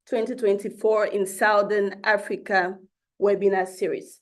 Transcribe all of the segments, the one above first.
2024 in Southern Africa webinar series.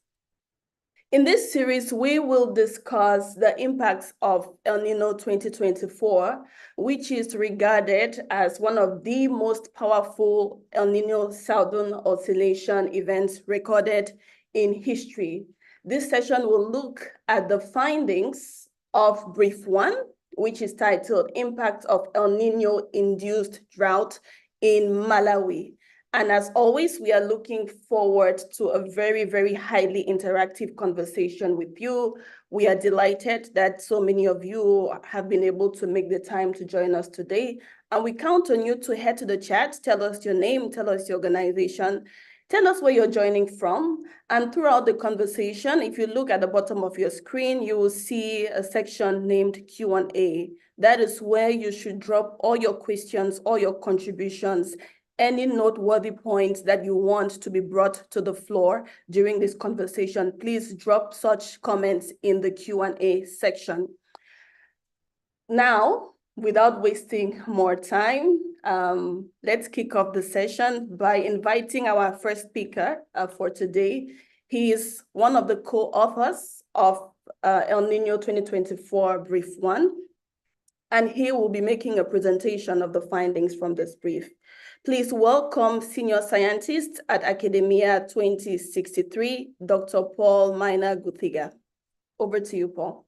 In this series, we will discuss the impacts of El Niño 2024, which is regarded as one of the most powerful El Niño Southern Oscillation events recorded in history. This session will look at the findings of Brief 1, which is titled Impact of El Niño-Induced Drought in Malawi. And as always, we are looking forward to a very, very highly interactive conversation with you. We are delighted that so many of you have been able to make the time to join us today. And we count on you to head to the chat, tell us your name, tell us your organization, tell us where you're joining from. And throughout the conversation, if you look at the bottom of your screen, you will see a section named Q&A. That is where you should drop all your questions, all your contributions, any noteworthy points that you want to be brought to the floor during this conversation. Please drop such comments in the Q&A section. Now, without wasting more time, let's kick off the session by inviting our first speaker for today. He is one of the co-authors of El Niño 2024 Brief 1, and he will be making a presentation of the findings from this brief. Please welcome Senior Scientist at Academia 2063, Dr. Paul Minor Guthiga. Over to you, Paul.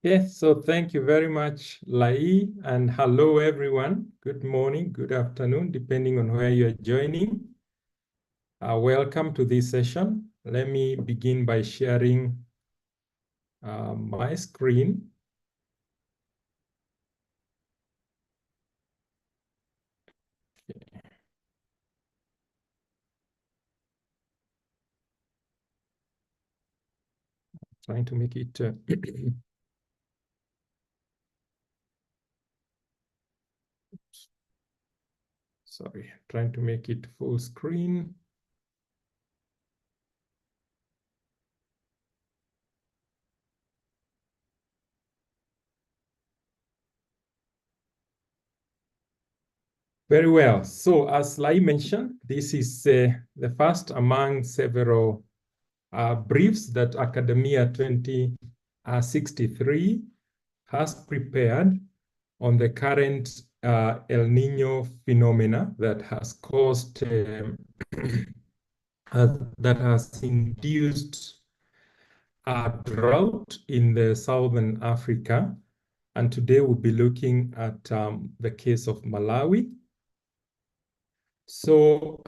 Yes, so thank you very much, Lai, and hello, everyone. Good morning, good afternoon, depending on where you're joining. Welcome to this session. Let me begin by sharing my screen. Trying to make it sorry, trying to make it full screen. Very well. So as Lai mentioned, this is the first among several briefs that Academia 2063 has prepared on the current El Niño phenomena that has caused, that has induced a drought in the Southern Africa. And today we'll be looking at the case of Malawi. So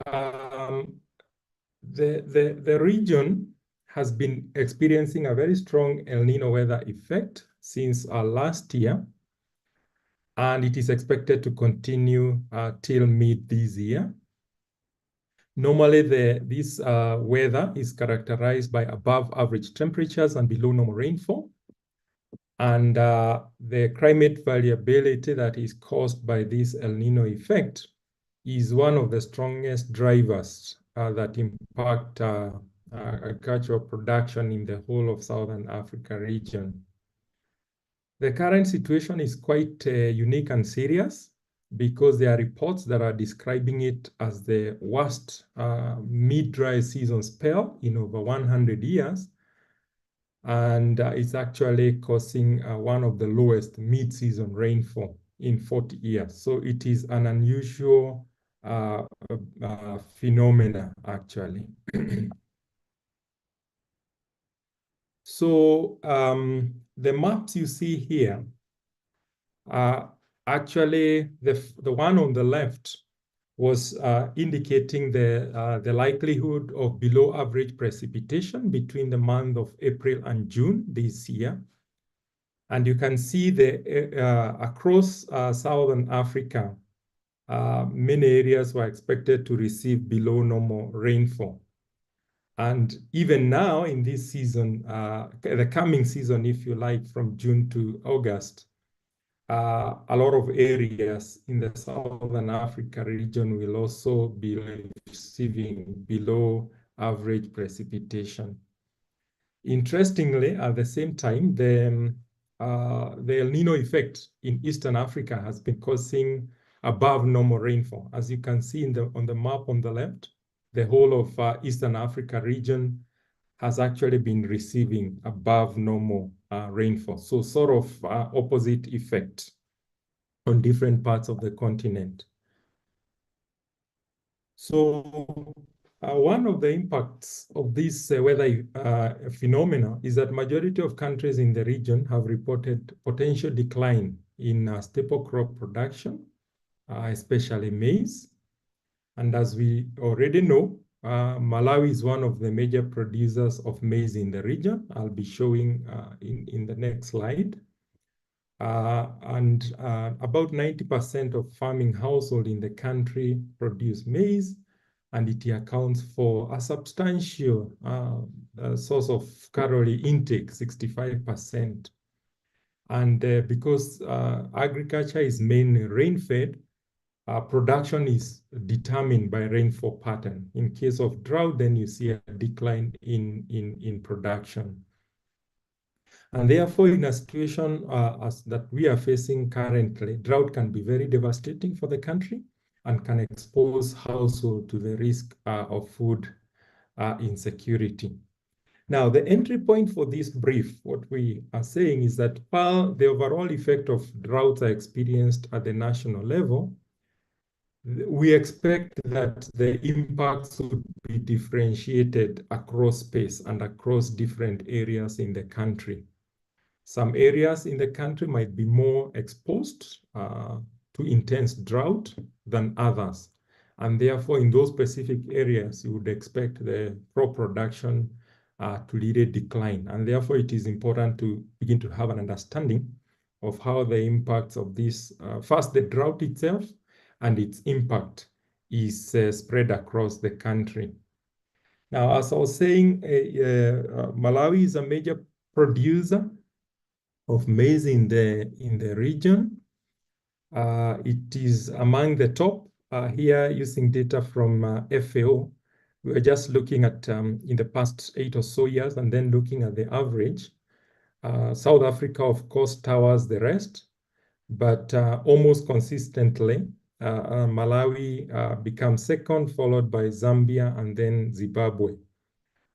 the region has been experiencing a very strong El Niño weather effect since last year, and it is expected to continue till mid this year. Normally, this weather is characterized by above average temperatures and below normal rainfall. And the climate variability that is caused by this El Niño effect is one of the strongest drivers that impact agricultural production in the whole of Southern Africa region. The current situation is quite unique and serious because there are reports that are describing it as the worst mid-dry season spell in over 100 years. And it's actually causing one of the lowest mid-season rainfall in 40 years. So it is an unusual phenomena, actually. So the maps you see here are actually the one on the left was indicating the likelihood of below average precipitation between the month of April and June this year. And you can see across Southern Africa, many areas were expected to receive below normal rainfall. And even now in this season, the coming season, if you like, from June to August, a lot of areas in the Southern Africa region will also be receiving below average precipitation. Interestingly, at the same time, the El Niño effect in Eastern Africa has been causing above normal rainfall. As you can see on the map on the left, the whole of Eastern Africa region has actually been receiving above normal rainfall. So sort of opposite effect on different parts of the continent. So one of the impacts of this weather phenomena is that majority of countries in the region have reported potential decline in staple crop production, especially maize. And as we already know, Malawi is one of the major producers of maize in the region. I'll be showing in the next slide. And about 90% of farming households in the country produce maize, and it accounts for a substantial source of calorie intake, 65%. And because agriculture is mainly rain-fed, production is determined by rainfall pattern. In case of drought, then you see a decline in production. And therefore, in a situation as that we are facing currently, drought can be very devastating for the country and can expose households to the risk of food insecurity. Now, the entry point for this brief, what we are saying is that while the overall effect of droughts are experienced at the national level, we expect that the impacts would be differentiated across space and across different areas in the country. Some areas in the country might be more exposed to intense drought than others. And therefore, in those specific areas, you would expect the crop production to really decline. And therefore, it is important to begin to have an understanding of how the impacts of this, first, the drought itself and its impact is spread across the country. Now, as I was saying, Malawi is a major producer of maize in the region. It is among the top here using data from FAO. We are just looking at in the past 8 or so years and then looking at the average. South Africa, of course, towers the rest, but almost consistently, Malawi becomes second, followed by Zambia and then Zimbabwe.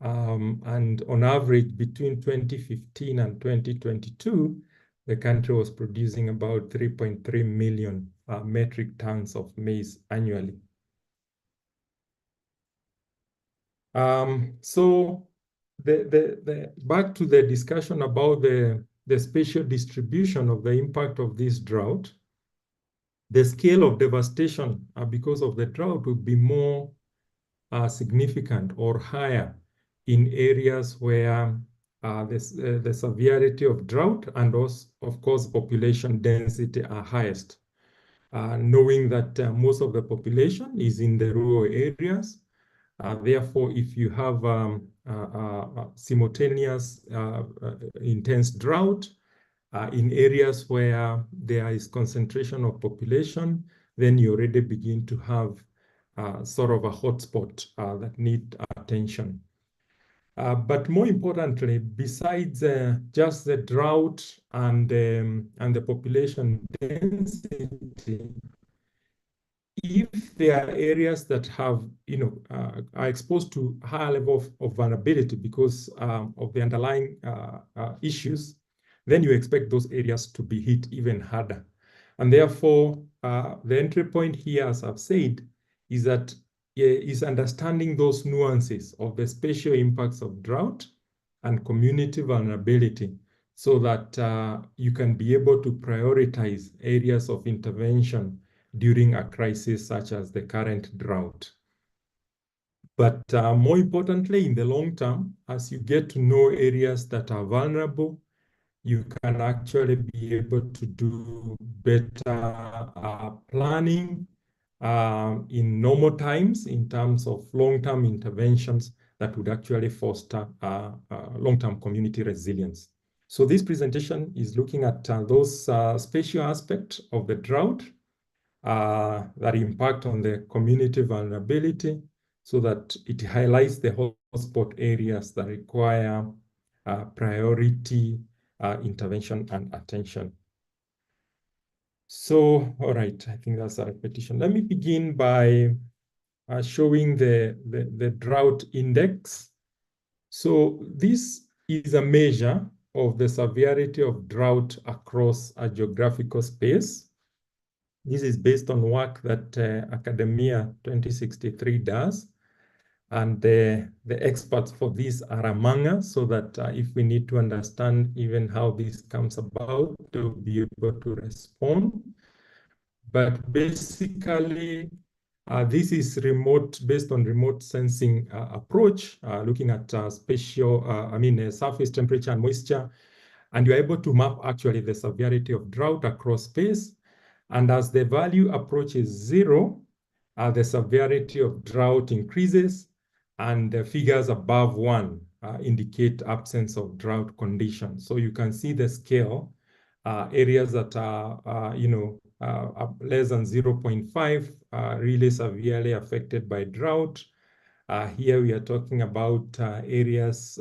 And on average, between 2015 and 2022, the country was producing about 3.3 million metric tons of maize annually. So back to the discussion about the spatial distribution of the impact of this drought, the scale of devastation because of the drought would be more significant or higher in areas where the severity of drought and also, of course, population density are highest. Knowing that most of the population is in the rural areas. Therefore, if you have simultaneous intense drought in areas where there is concentration of population, then you already begin to have sort of a hotspot that need attention. But more importantly, besides just the drought and the population density, if there are areas that have, are exposed to higher level of vulnerability because of the underlying issues, then you expect those areas to be hit even harder. And therefore, the entry point here, as I've said, is that is understanding those nuances of the spatial impacts of drought and community vulnerability so that you can be able to prioritize areas of intervention during a crisis such as the current drought. But more importantly, in the long term, as you get to know areas that are vulnerable, you can actually be able to do better planning in normal times in terms of long-term interventions that would actually foster long-term community resilience. So this presentation is looking at those spatial aspects of the drought that impact on the community vulnerability so that it highlights the hotspot areas that require priority intervention and attention. So, all right, I think that's a repetition. Let me begin by showing the drought index. So this is a measure of the severity of drought across a geographical space. This is based on work that Academia 2063 does. And the experts for this are among us, so that if we need to understand even how this comes about, to be able to respond. But basically, this is based on remote sensing approach, looking at surface temperature and moisture. And you're able to map actually the severity of drought across space. And as the value approaches 0, the severity of drought increases, and the figures above 1 indicate absence of drought conditions. So you can see the scale. Areas that are, less than 0.5 really severely affected by drought. Here we are talking about areas,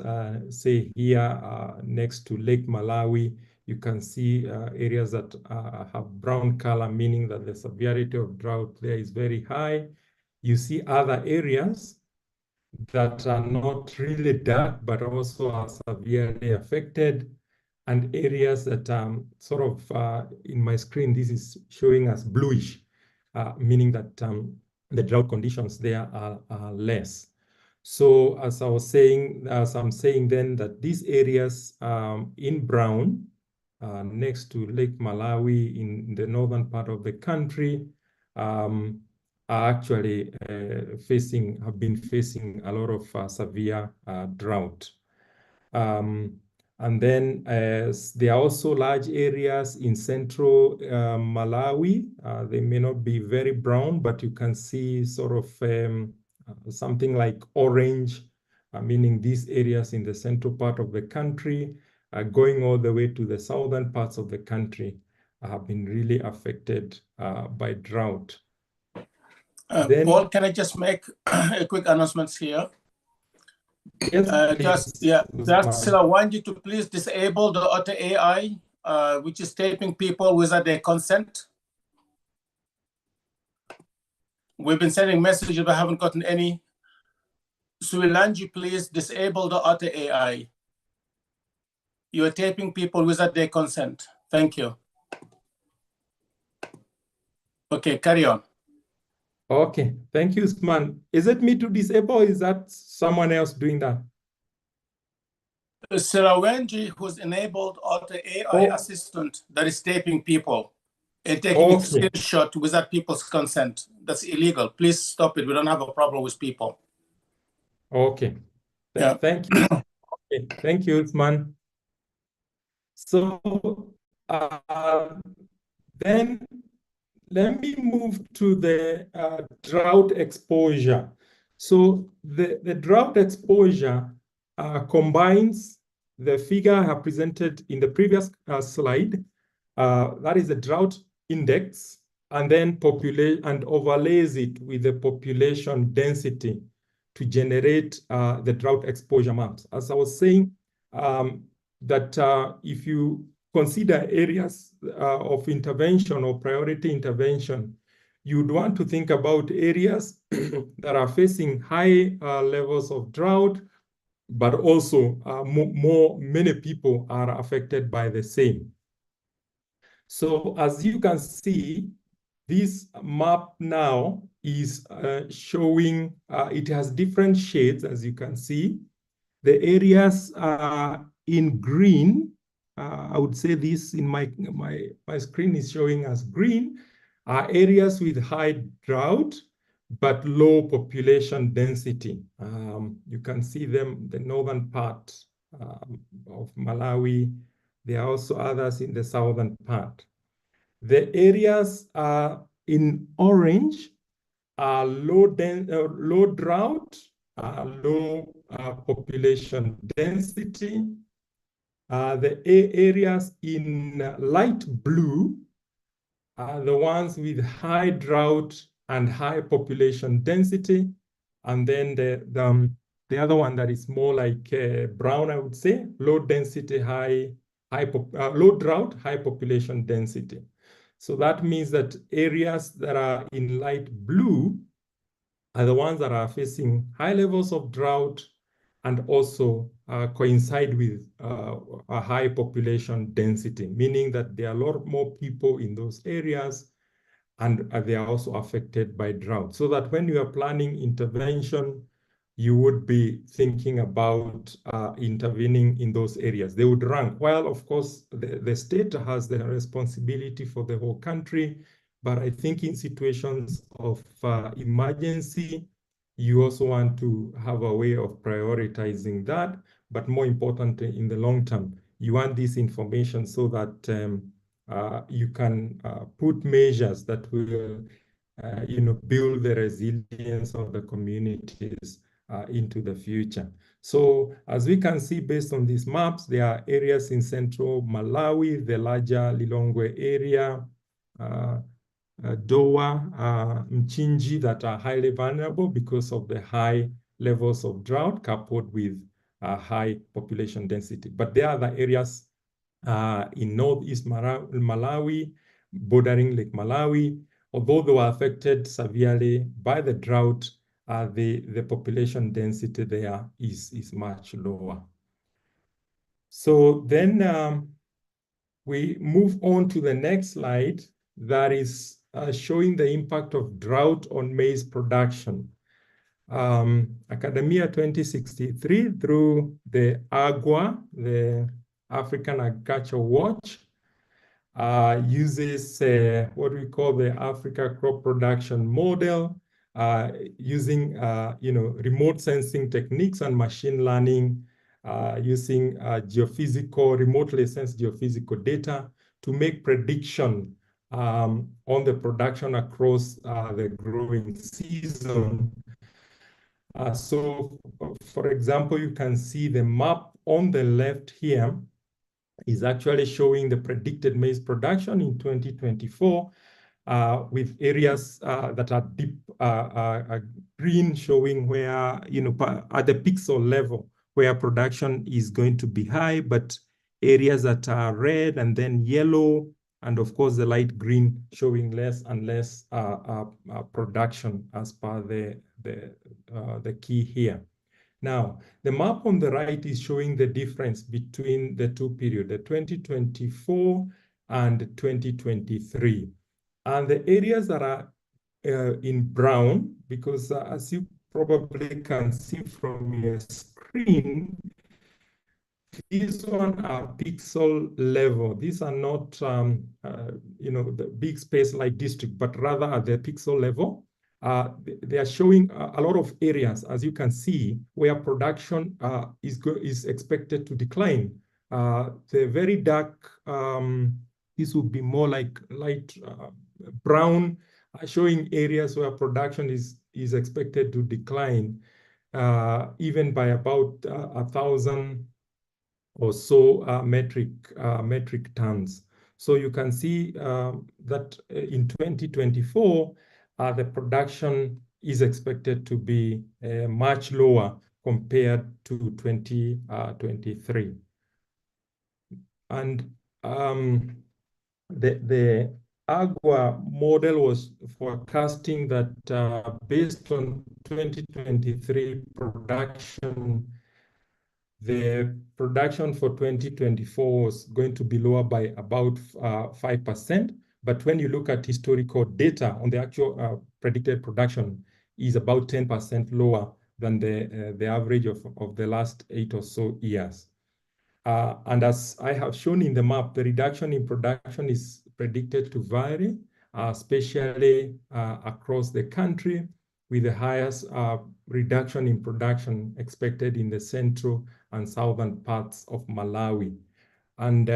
say here next to Lake Malawi. You can see areas that have brown color, meaning that the severity of drought there is very high. You see other areas that are not really dark, but also are severely affected, and areas that sort of, in my screen, this is showing us bluish, meaning that the drought conditions there are less. So as I'm saying then, that these areas in brown, next to Lake Malawi in the northern part of the country, are actually have been facing a lot of severe drought. And then there are also large areas in central Malawi. They may not be very brown, but you can see sort of something like orange, meaning these areas in the central part of the country, going all the way to the southern parts of the country, have been really affected by drought. Paul, can I just make a quick announcement here? Yes, just I want you to please disable the auto AI, which is taping people without their consent. We've been sending messages, but haven't gotten any. Suilanji, please disable the auto AI. You are taping people without their consent. Thank you. Okay, carry on. Okay, thank you, Usman. Is it me to disable, or is that someone else doing that? Sirawenji, who's enabled auto AI assistant that is taping people and taking a screenshot without people's consent. That's illegal. Please stop it. We don't have a problem with people. Okay. Yeah. Thank you. Okay. Thank you, Usman. So then let me move to the drought exposure. So the drought exposure combines the figure I have presented in the previous slide. That is the drought index, and then overlays it with the population density to generate the drought exposure maps. As I was saying, that if you consider areas of intervention or priority intervention, you'd want to think about areas that are facing high levels of drought, but also many people are affected by the same. So as you can see, this map now is showing, it has different shades, as you can see. The areas in green, I would say this in my screen is showing us green, are areas with high drought, but low population density. You can see them, the northern part of Malawi. There are also others in the southern part. The areas in orange are low drought, low population density. The areas in light blue are the ones with high drought and high population density. And then the other one that is more like brown, I would say, low density, low drought, high population density. So that means that areas that are in light blue are the ones that are facing high levels of drought and also coincide with a high population density, meaning that there are a lot more people in those areas and they are also affected by drought. So that when you are planning intervention, you would be thinking about intervening in those areas. They would rank. While, of course, the state has the responsibility for the whole country, but I think in situations of emergency, you also want to have a way of prioritizing that. But more importantly, in the long term, you want this information so that you can put measures that will build the resilience of the communities into the future. So as we can see based on these maps, there are areas in central Malawi, the larger Lilongwe area, Dowa, Mchinji, that are highly vulnerable because of the high levels of drought coupled with high population density. But there are other areas in northeast Malawi, bordering Lake Malawi. Although they were affected severely by the drought, the population density there is much lower. So then we move on to the next slide that is showing the impact of drought on maize production. Academia 2063 through the AGWA, the African Agriculture Watch, uses what we call the Africa Crop Production Model, using remote sensing techniques and machine learning, using remotely sensed geophysical data to make prediction on the production across the growing season. So, for example, you can see the map on the left here is actually showing the predicted maize production in 2024 with areas that are deep green, showing where, at the pixel level, where production is going to be high, but areas that are red and then yellow, and of course the light green showing less and less production as per the key here. Now, the map on the right is showing the difference between the two periods, the 2024 and 2023. And the areas that are in brown, because as you probably can see from your screen, these ones are pixel level. These are not, the big space like district, but rather at the pixel level. They are showing a lot of areas, as you can see, where production is expected to decline. The very dark, this would be more like light brown, showing areas where production is expected to decline, even by about 1,000 or so metric tons. So you can see that in 2024, the production is expected to be much lower compared to 2023. And the AGWA model was forecasting that based on 2023 production, the production for 2024 was going to be lower by about 5%. But when you look at historical data on the actual predicted production, is about 10% lower than the average of the last 8 or so years. And as I have shown in the map, the reduction in production is predicted to vary, especially across the country, with the highest reduction in production expected in the central and southern parts of Malawi. And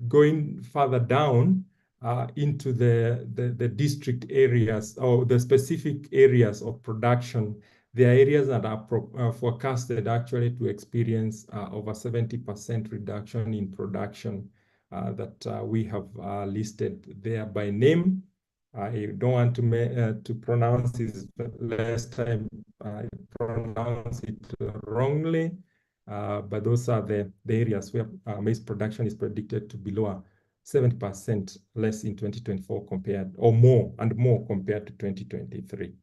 going further down into the district areas or the specific areas of production, there are areas that are forecasted actually to experience over 70% reduction in production that we have listed there by name. I don't want to pronounce this, but last time I pronounced it wrongly. But those are the areas where maize production is predicted to be lower. 70% less in 2024 compared, or more compared to 2023.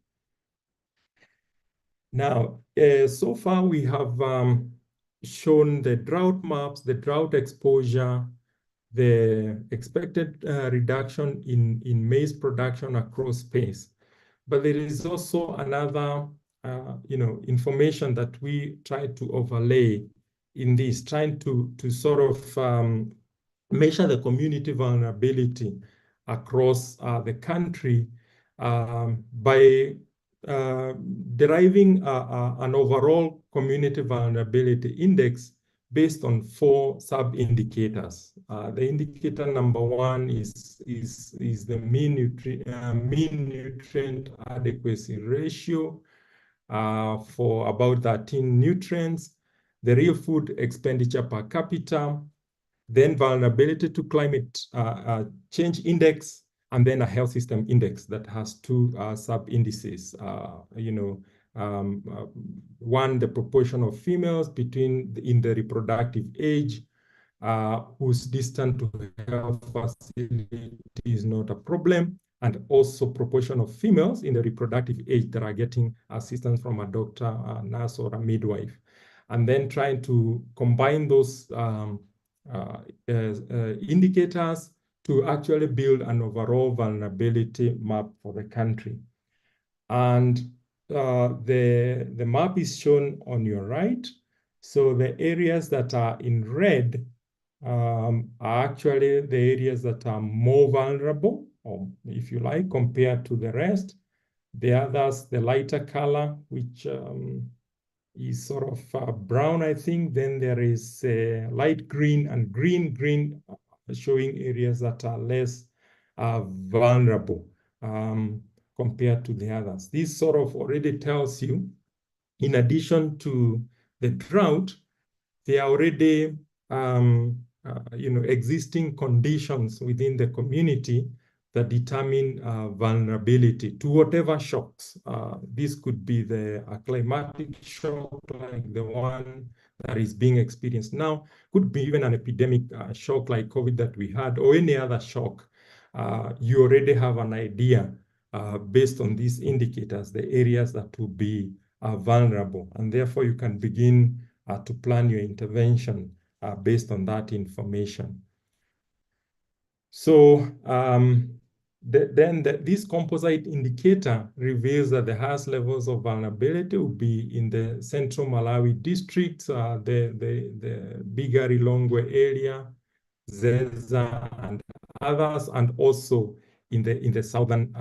Now, so far we have shown the drought maps, the drought exposure, the expected reduction in maize production across space. But there is also another, information that we try to overlay in this, trying to sort of measure the community vulnerability across the country by deriving an overall community vulnerability index based on 4 sub-indicators. The indicator number 1 is the mean nutrient adequacy ratio for about 13 nutrients, the real food expenditure per capita, then vulnerability to climate change index, and then a health system index that has 2 sub-indices. One, the proportion of females in the reproductive age whose distance to health facility is not a problem, and also proportion of females in the reproductive age that are getting assistance from a doctor, a nurse, or a midwife. And then trying to combine those indicators to actually build an overall vulnerability map for the country. And the map is shown on your right. So the areas that are in red are actually the areas that are more vulnerable, or if you like, compared to the rest. The others, the lighter color, which is sort of brown, I think. Then there is light green and green, showing areas that are less vulnerable compared to the others. This sort of already tells you, in addition to the drought, there are already existing conditions within the community that determine vulnerability to whatever shocks. This could be the climatic shock, like the one that is being experienced now, could be even an epidemic shock like COVID that we had, or any other shock. You already have an idea based on these indicators, the areas that will be vulnerable, and therefore you can begin to plan your intervention based on that information. So this composite indicator reveals that the highest levels of vulnerability will be in the central Malawi districts, the bigger Lilongwe area, Zeza, and others, and also in the southern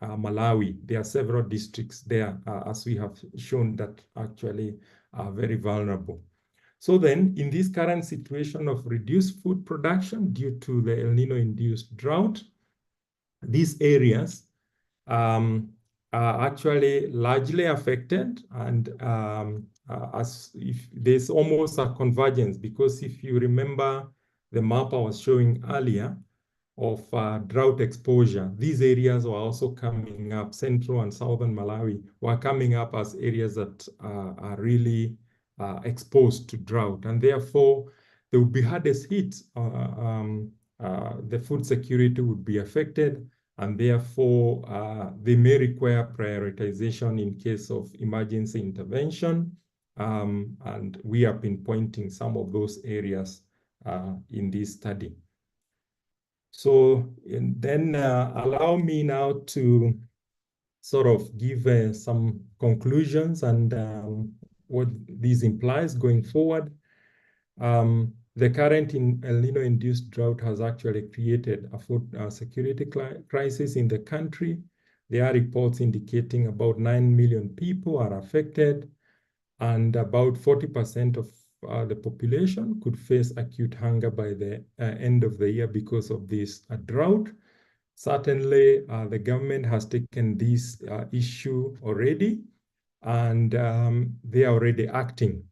Malawi. There are several districts there, as we have shown, that actually are very vulnerable. So then, in this current situation of reduced food production due to the El Nino-induced drought, these areas are actually largely affected, and as if there's almost a convergence, because if you remember the map I was showing earlier of drought exposure, these areas were also coming up. Central and southern Malawi were coming up as areas that are really exposed to drought, and therefore they would be hardest hit. The food security would be affected, and therefore they may require prioritization in case of emergency intervention. And we have been pointing some of those areas in this study. So, and then allow me now to sort of give some conclusions and what this implies going forward. The current El Nino-induced drought has actually created a food security crisis in the country. There are reports indicating about 9 million people are affected, and about 40% of the population could face acute hunger by the end of the year because of this drought. Certainly, the government has taken this issue already, and they are already acting.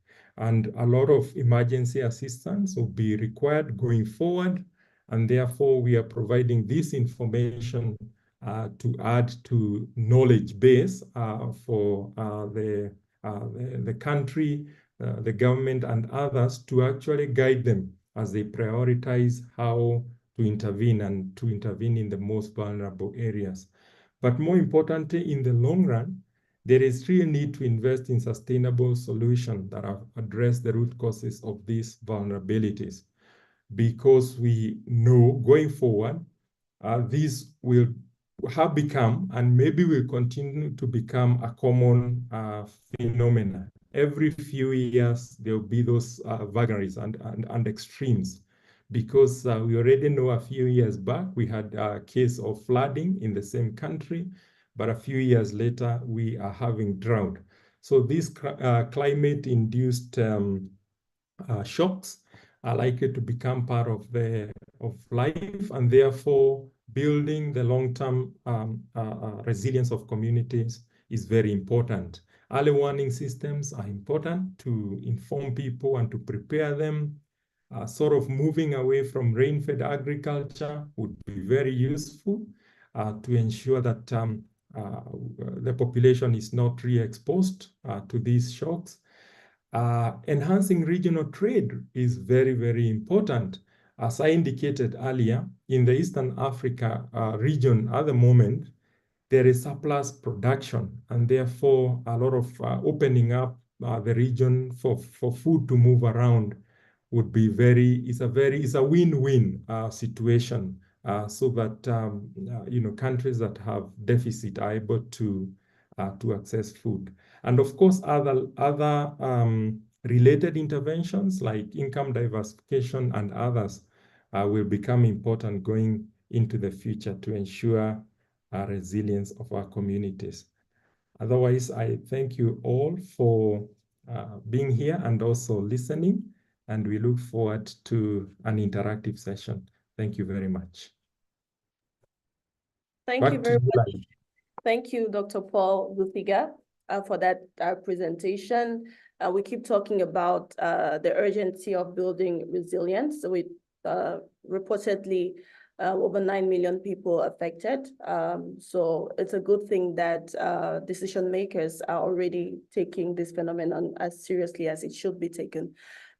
And a lot of emergency assistance will be required going forward. And therefore, we are providing this information to add to knowledge base for the country, the government, and others to actually guide them as they prioritize how intervene and to intervene in the most vulnerable areas. But more importantly, in the long run, there is real need to invest in sustainable solutions that address the root causes of these vulnerabilities, because we know going forward, these will have become and maybe will continue to become a common phenomenon. Every few years, there will be those vagaries and extremes, because we already know a few years back, we had a case of flooding in the same country, but a few years later, we are having drought. So these climate-induced shocks are likely to become part of life, and therefore building the long-term resilience of communities is very important. Early warning systems are important to inform people and to prepare them. Sort of moving away from rain-fed agriculture would be very useful to ensure that the population is not re-exposed to these shocks. Enhancing regional trade is very, very important. As I indicated earlier, in the Eastern Africa region at the moment, there is surplus production, and therefore a lot of opening up the region for food to move around would be it's a win-win situation, so that countries that have deficit are able to access food. And of course, other related interventions like income diversification and others will become important going into the future to ensure resilience of our communities. Otherwise, I thank you all for being here and also listening, and we look forward to an interactive session. Thank you very much. Thank you very much. Thank you, Dr. Paul Luthiga, for that presentation. We keep talking about the urgency of building resilience with reportedly over 9 million people affected. So it's a good thing that decision makers are already taking this phenomenon as seriously as it should be taken.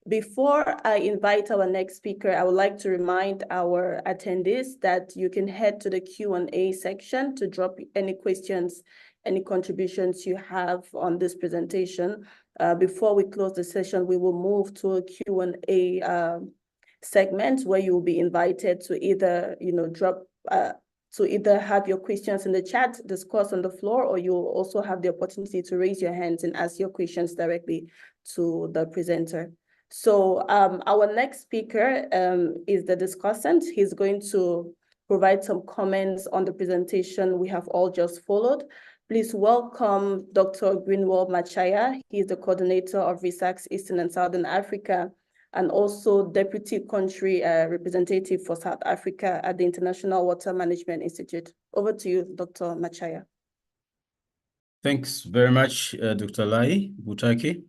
Before I invite our next speaker, I would like to remind our attendees that you can head to the Q&A section to drop any questions, any contributions you have on this presentation. Before we close the session, we will move to a Q&A segment where you will be invited to either, either have your questions in the chat, discuss on the floor, or you'll also have the opportunity to raise your hands and ask your questions directly to the presenter. So our next speaker is the discussant. He's going to provide some comments on the presentation we have all just followed. Please welcome Dr. Greenwald Machaya. He is the coordinator of RISAC's Eastern and Southern Africa, and also Deputy Country Representative for South Africa at the International Water Management Institute. Over to you, Dr. Machaya. Thanks very much, Dr. Lai Butaki.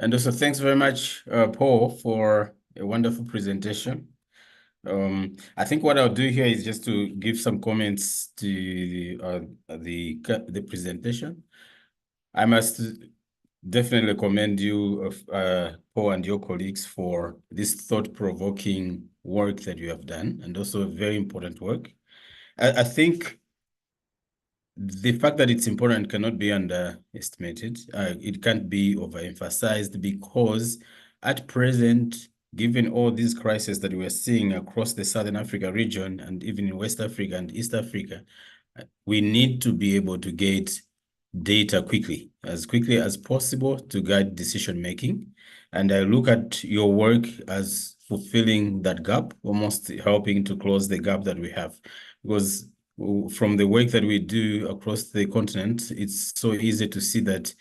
And also thanks very much, Paul, for a wonderful presentation. I think what I'll do here is just to give some comments to the presentation. I must definitely commend you, Paul, and your colleagues for this thought-provoking work that you have done, and also very important work. I think the fact that it's important cannot be underestimated. It can't be overemphasized, because at present, given all these crises that we're seeing across the Southern Africa region and even in West Africa and East Africa, we need to be able to get data as quickly as possible to guide decision-making. And I look at your work as fulfilling that gap, almost helping to close the gap that we have. Because from the work that we do across the continent, it's so easy to see that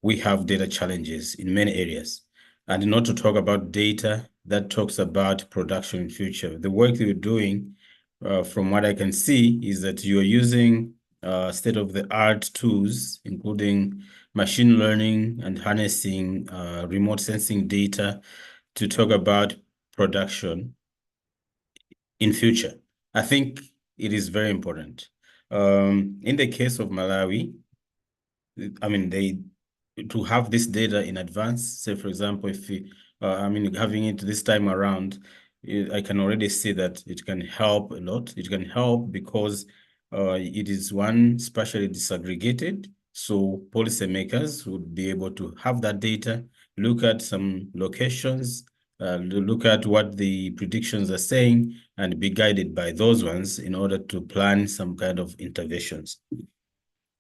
we have data challenges in many areas. And not to talk about data that talks about production in future. The work that you're doing, from what I can see, is that you're using state-of-the-art tools, including machine learning and harnessing remote sensing data to talk about production in future. I think it is very important. In the case of Malawi, I mean, to have this data in advance, say, for example, if having it this time around, I can already see that it can help a lot. It can help because it is one spatially disaggregated. So policymakers would be able to have that data, look at some locations, look at what the predictions are saying, and be guided by those ones in order to plan some kind of interventions.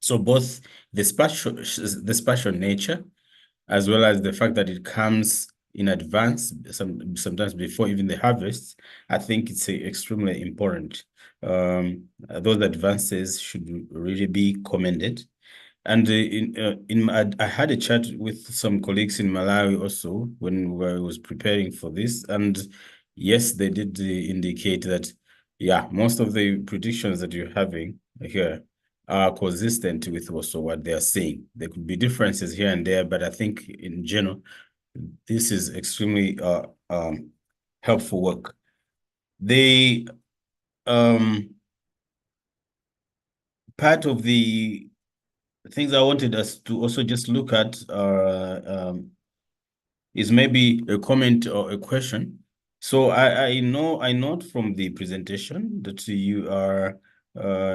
So both the spatial nature, as well as the fact that it comes in advance, sometimes before even the harvest, I think it's extremely important. Those advances should really be commended. And I had a chat with some colleagues in Malawi also when I was preparing for this, and yes, they did indicate that, yeah, most of the predictions that you're having here are consistent with also what they are saying. There could be differences here and there, but I think in general, this is extremely helpful work. The part of the things I wanted us to also just look at is maybe a comment or a question. So I note from the presentation that you are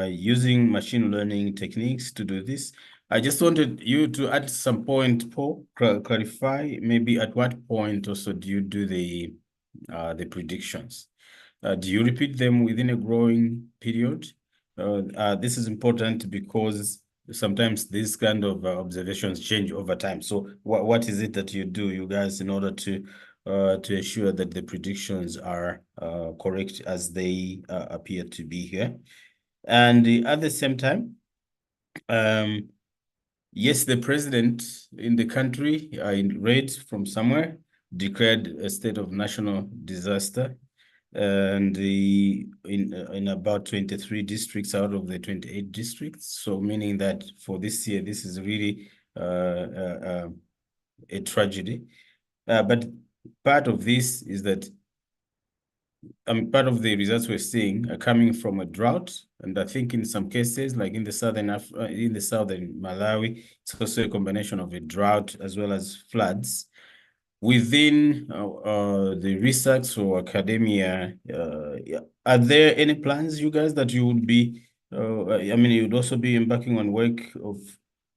using machine learning techniques to do this. I just wanted you to at some point, Paul, clarify maybe at what point also do you do the predictions? Do you repeat them within a growing period? This is important because sometimes these kind of observations change over time. So what is it that you do, you guys, in order to ensure that the predictions are correct as they appear to be here? And at the same time, yes, the president in the country, I read from somewhere, declared a state of national disaster, and in about 23 districts out of the 28 districts. So meaning that for this year, this is really a tragedy. But part of this is that part of the results we're seeing are coming from a drought, and I think in some cases, like in the southern Malawi, it's also a combination of a drought as well as floods. Within the research or academia, are there any plans, you guys, that you would be, I mean, you'd also be embarking on work of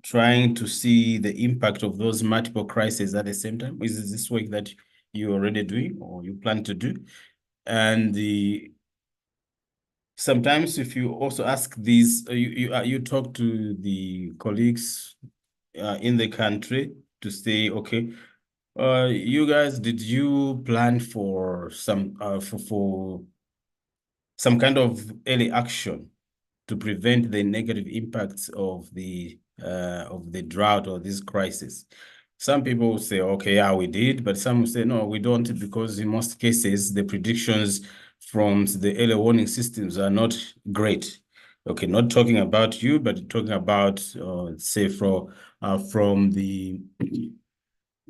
trying to see the impact of those multiple crises at the same time? Is this work that you're already doing or you plan to do? And sometimes if you also ask these, you talk to the colleagues in the country to say, okay, you guys, did you plan for some for some kind of early action to prevent the negative impacts of the drought or this crisis? Some people will say, okay, yeah, we did, but some will say, no, we don't, because in most cases, the predictions from the early warning systems are not great. Okay, not talking about you, but talking about, say, from the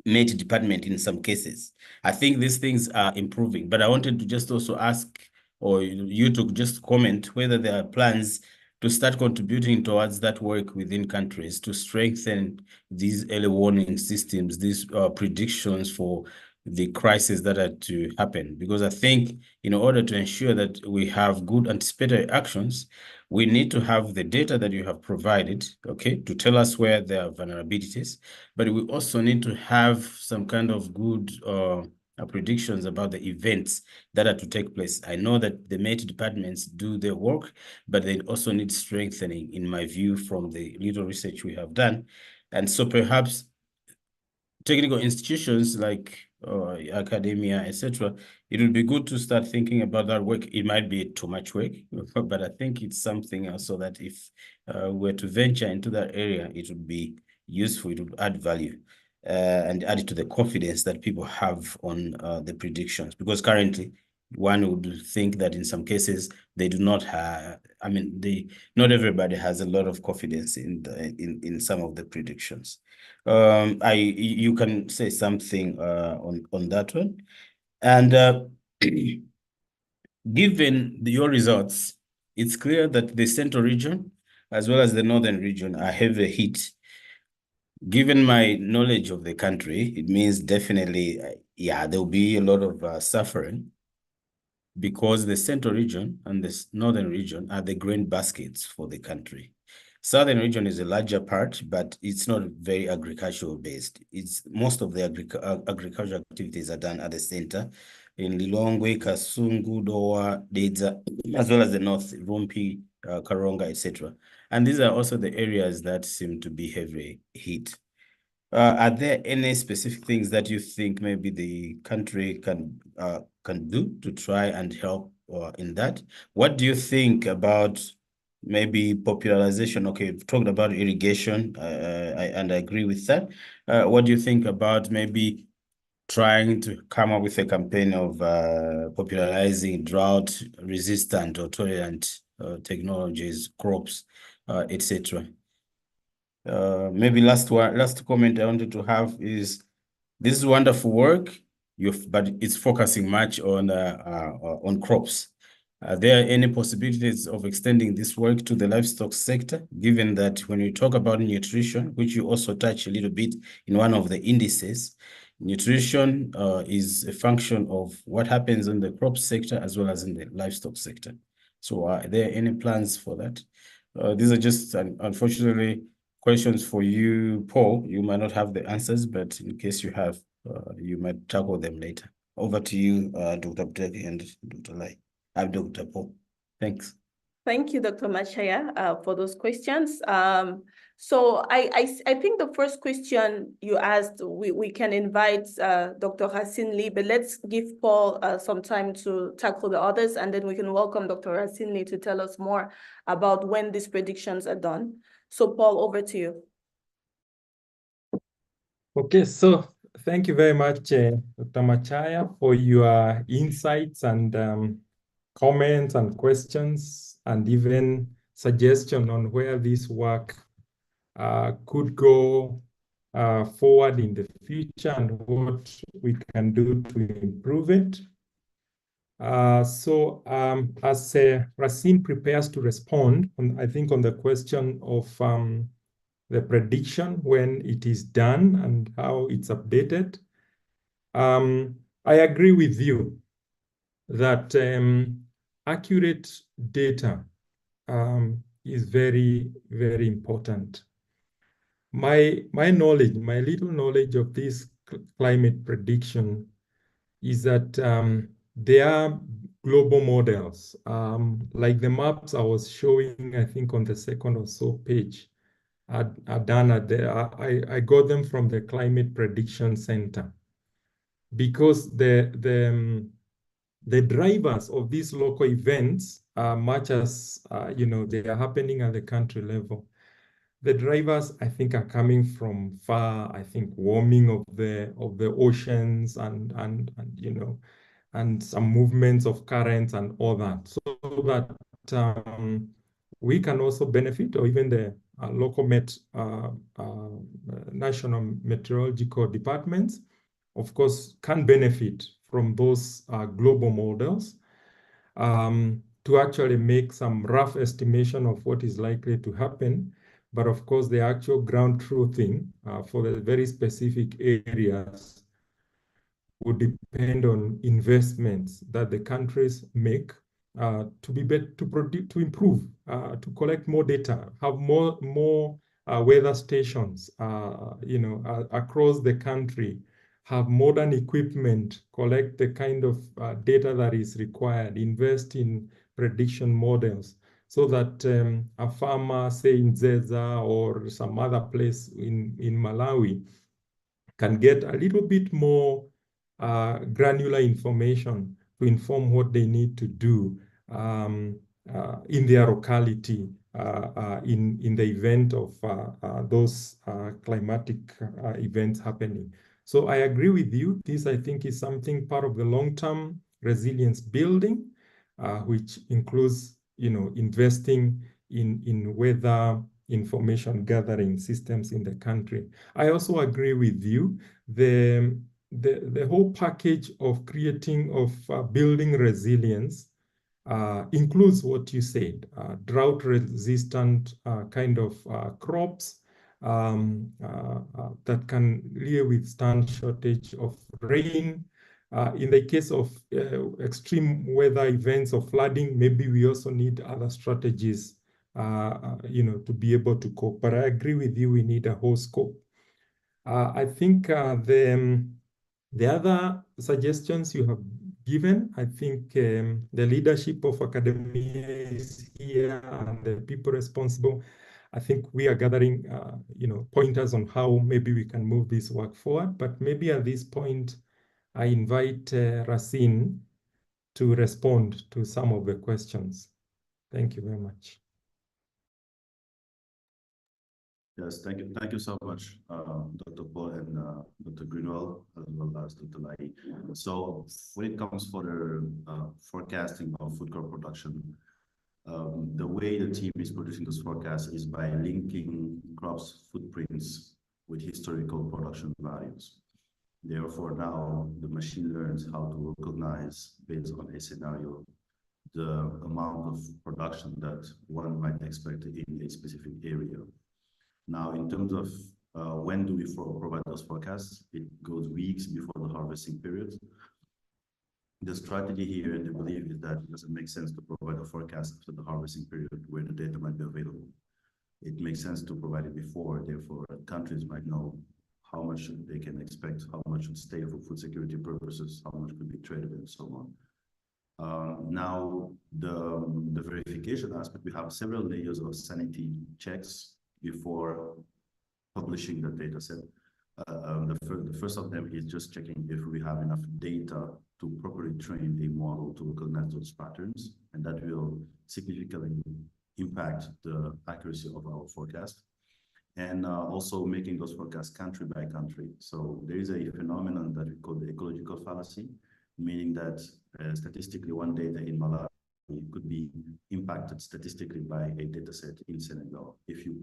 Met department in some cases. I think these things are improving, but I wanted to just also ask, or you to just comment whether there are plans to start contributing towards that work within countries to strengthen these early warning systems, these predictions for the crises that are to happen. Because I think in order to ensure that we have good anticipatory actions, we need to have the data that you have provided, okay, to tell us where there are vulnerabilities, but we also need to have some kind of good predictions about the events that are to take place. I know that the Met departments do their work, but they also need strengthening, in my view, from the little research we have done. And so perhaps technical institutions like academia, etc., it would be good to start thinking about that work. It might be too much work, but I think it's something else so that if we're to venture into that area, it would be useful, it would add value and add to the confidence that people have on the predictions. Because currently, one would think that in some cases they do not have, I mean, not everybody has a lot of confidence in some of the predictions. You can say something on that one. And given your results, it's clear that the central region as well as the northern region are heavy hit. Given my knowledge of the country, it means definitely, yeah, there will be a lot of suffering. because the central region and the northern region are the grain baskets for the country. Southern region is a larger part, but it's not very agricultural based. It's most of the agricultural activities are done at the center in Lilongwe, Kasungu, Doa, Dedza, as well as the north, Rumpi, Karonga, etc. And these are also the areas that seem to be heavily hit. Are there any specific things that you think maybe the country can do to try and help in that? What do you think about maybe popularization? Okay, we've talked about irrigation, and I agree with that. What do you think about maybe trying to come up with a campaign of popularizing drought-resistant or tolerant technologies, crops, etc.? Maybe last comment I wanted to have is this is wonderful work, but it's focusing much on crops. Are there any possibilities of extending this work to the livestock sector, given that when we talk about nutrition, which you also touch a little bit in one of the indices, nutrition is a function of what happens in the crop sector as well as in the livestock sector. So are there any plans for that? These are just, unfortunately, questions for you, Paul. You might not have the answers, but in case you have, you might tackle them later. Over to you, Dr. Buteki and Dr. Lai. I'm Dr. Paul. Thanks. Thank you, Dr. Machaya, for those questions. So I think the first question you asked, we can invite Dr. Racine Lee, but let's give Paul some time to tackle the others, and then we can welcome Dr. Racine Lee to tell us more about when these predictions are done. So Paul, over to you. Okay, so thank you very much, Dr. Machaya, for your insights and comments and questions and even suggestion on where this work could go forward in the future and what we can do to improve it. So as Racine prepares to respond, I think on the question of the prediction when it is done and how it's updated, I agree with you that accurate data is very, very important. My knowledge, my little knowledge of this climate prediction is that there are global models, like the maps I was showing, I think on the second or so page, are done at I got them from the Climate Prediction Center, because the drivers of these local events, much as they are happening at the country level, the drivers, I think, are coming from far. I think warming of the oceans and some movements of currents and all that, so that we can also benefit, or even the local national meteorological departments, of course, can benefit from those global models to actually make some rough estimation of what is likely to happen. But of course, the actual ground truthing for the very specific areas would depend on investments that the countries make to improve, to collect more data, have more weather stations, across the country, have modern equipment, collect the kind of data that is required, invest in prediction models, so that a farmer, say in Zeza or some other place in Malawi, can get a little bit more granular information to inform what they need to do in their locality in the event of those climatic events happening. So I agree with you. This, I think, is something part of the long-term resilience building, which includes, investing in weather information gathering systems in the country. I also agree with you. The whole package of building resilience includes what you said, drought-resistant kind of crops that can really withstand shortage of rain, In the case of extreme weather events or flooding, maybe we also need other strategies, to be able to cope. But I agree with you, we need a whole scope. I think the other suggestions you have given, I think the leadership of academia is here and the people responsible. I think we are gathering, pointers on how maybe we can move this work forward. But maybe at this point, I invite Racine to respond to some of the questions. Thank you very much. Yes, thank you. Thank you so much, Dr. Paul and Dr. Greenwell, as well as Dr. Lai. So when it comes for the forecasting of food crop production, the way the team is producing those forecasts is by linking crops footprints with historical production values. Therefore, now the machine learns how to recognize, based on a scenario, the amount of production that one might expect in a specific area. Now, in terms of when do we provide those forecasts, it goes weeks before the harvesting period. The strategy here, and the belief, is that it doesn't make sense to provide a forecast after the harvesting period where the data might be available. It makes sense to provide it before, therefore countries might know how much they can expect, how much should stay for food security purposes, how much could be traded, and so on. Now, the verification aspect, we have several layers of sanity checks before publishing the data set. The first of them is just checking if we have enough data to properly train a model to recognize those patterns, and that will significantly impact the accuracy of our forecast. And also making those forecasts country by country. So there is a phenomenon that we call the ecological fallacy, meaning that statistically one data in Malawi could be impacted statistically by a data set in Senegal if you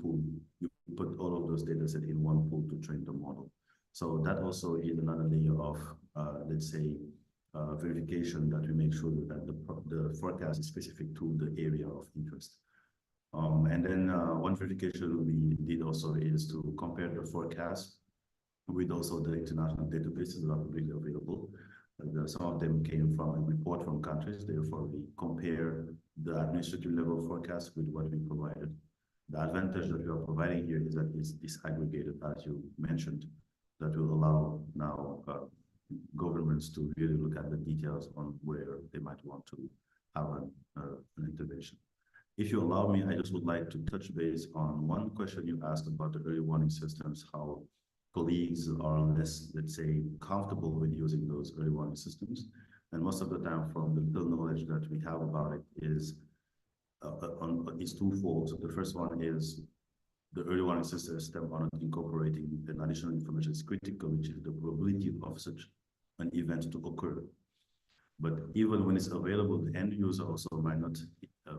put all of those data sets in one pool to train the model. So that also is another layer of, let's say, verification that we make sure that the forecast is specific to the area of interest. And then one verification we did also is to compare the forecast with also the international databases that are publicly available. Some of them came from a report from countries, therefore we compare the administrative level forecast with what we provided. The advantage that we are providing here is that it's disaggregated, as you mentioned, that will allow now governments to really look at the details on where they might want to have an intervention. If you allow me, I just would like to touch base on one question you asked about the early warning systems, how colleagues are less, let's say, comfortable with using those early warning systems. And most of the time, from the little knowledge that we have about it, is twofold. So the first one is the early warning system are not incorporating an additional information is critical, which is the probability of such an event to occur. But even when it's available, the end user also might not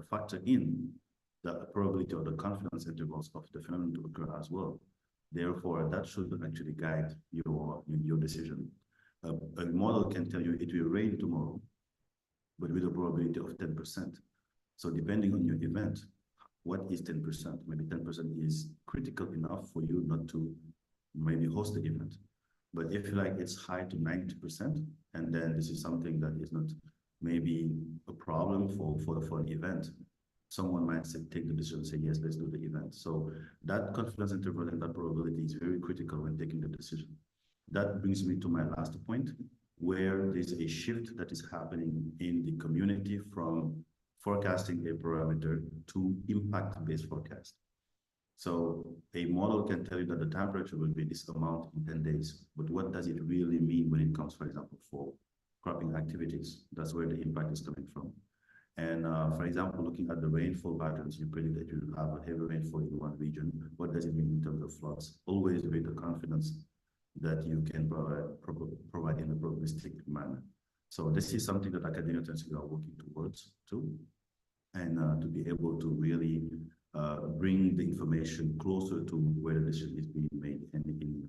factor in the probability or the confidence intervals of the phenomenon to occur as well. Therefore, that should actually guide your decision. A model can tell you it will rain tomorrow, but with a probability of 10%. So depending on your event, what is 10%? Maybe 10% is critical enough for you not to maybe host the event. But if it's high to 90%, and then this is something that is not maybe a problem for an event, someone might take the decision and say, yes, let's do the event. So that confidence interval and that probability is very critical when taking the decision. That brings me to my last point, where there's a shift that is happening in the community from forecasting a parameter to impact-based forecast. So a model can tell you that the temperature will be this amount in 10 days, but what does it really mean when it comes, for example, for cropping activities? That's where the impact is coming from. And for example, looking at the rainfall patterns, you predict that you have a heavy rainfall in one region. What does it mean in terms of floods? Always with the confidence that you can provide in a probabilistic manner. So this is something that academia we are working towards too, and to be able to really bring the information closer to where the decision is being made and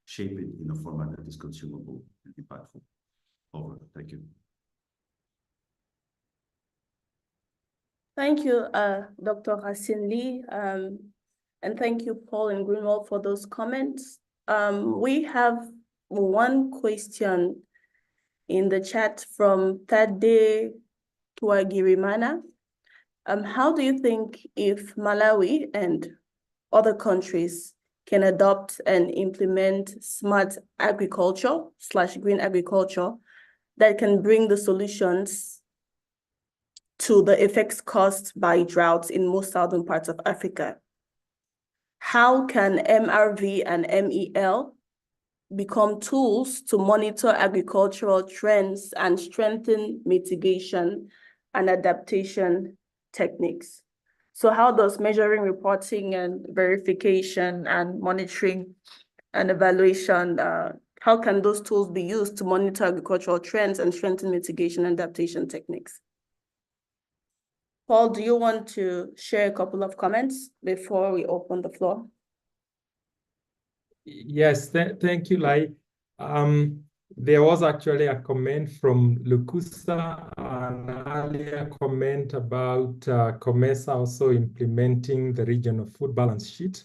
shape it in a format that is consumable and impactful. Over. Thank you. Thank you, Dr. Racine Lee, and thank you, Paul and Greenwald, for those comments. We have one question in the chat from Tade Tuagirimana. How do you think if Malawi and other countries can adopt and implement smart agriculture / green agriculture that can bring the solutions to the effects caused by droughts in most southern parts of Africa? How can MRV and MEL become tools to monitor agricultural trends and strengthen mitigation and adaptation techniques? So how does measuring, reporting, and verification and monitoring and evaluation, how can those tools be used to monitor agricultural trends and strengthen mitigation and adaptation techniques? Paul, do you want to share a couple of comments before we open the floor? Yes, thank you, Lai. There was actually a comment from Lukusa, an earlier comment about COMESA also implementing the regional food balance sheet,